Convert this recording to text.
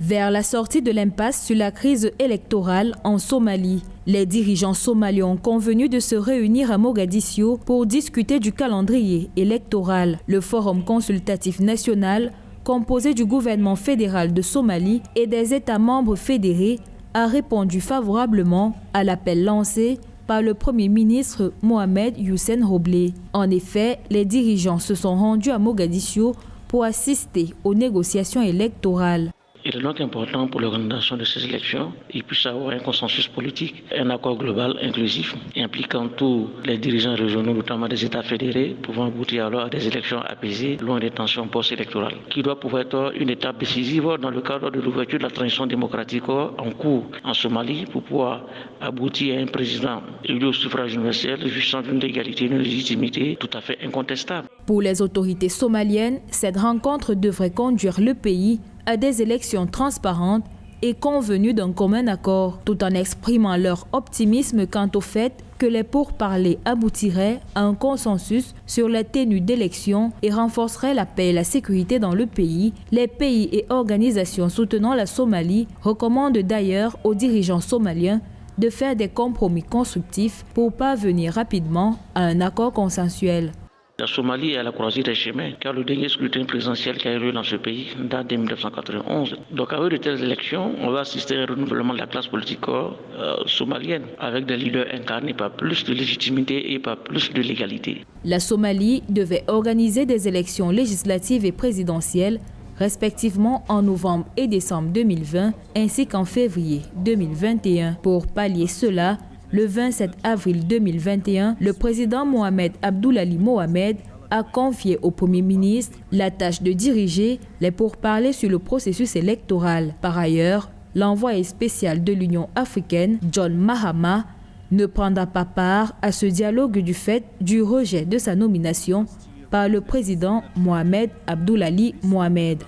Vers la sortie de l'impasse sur la crise électorale en Somalie, les dirigeants somaliens ont convenu de se réunir à Mogadiscio pour discuter du calendrier électoral. Le Forum consultatif national, composé du gouvernement fédéral de Somalie et des États membres fédérés, a répondu favorablement à l'appel lancé par le Premier ministre Mohamed Hussein Roble. En effet, les dirigeants se sont rendus à Mogadiscio pour assister aux négociations électorales. Il est donc important pour l'organisation de ces élections qu'il puisse avoir un consensus politique, un accord global inclusif impliquant tous les dirigeants régionaux, notamment des États fédérés, pouvant aboutir alors à des élections apaisées, loin des tensions post-électorales, qui doit pouvoir être une étape décisive dans le cadre de l'ouverture de la transition démocratique en cours en Somalie pour pouvoir aboutir à un président élu au suffrage universel, jouissant d'une légalité et d'une légitimité tout à fait incontestable. Pour les autorités somaliennes, cette rencontre devrait conduire le pays à des élections transparentes et convenues d'un commun accord, tout en exprimant leur optimisme quant au fait que les pourparlers aboutiraient à un consensus sur la tenue d'élections et renforceraient la paix et la sécurité dans le pays. Les pays et organisations soutenant la Somalie recommandent d'ailleurs aux dirigeants somaliens de faire des compromis constructifs pour parvenir rapidement à un accord consensuel. La Somalie est à la croisée des chemins, car le dernier scrutin présidentiel qui a eu lieu dans ce pays date de 1991. Donc, avec de telles élections, on va assister à un renouvellement de la classe politique somalienne, avec des leaders incarnés par plus de légitimité et par plus de légalité. La Somalie devait organiser des élections législatives et présidentielles, respectivement en novembre et décembre 2020, ainsi qu'en février 2021. Pour pallier cela, le 27 avril 2021, le président Mohamed Abdullahi Mohamed a confié au Premier ministre la tâche de diriger les pourparlers sur le processus électoral. Par ailleurs, l'envoyé spécial de l'Union africaine, John Mahama, ne prendra pas part à ce dialogue du fait du rejet de sa nomination par le président Mohamed Abdullahi Mohamed.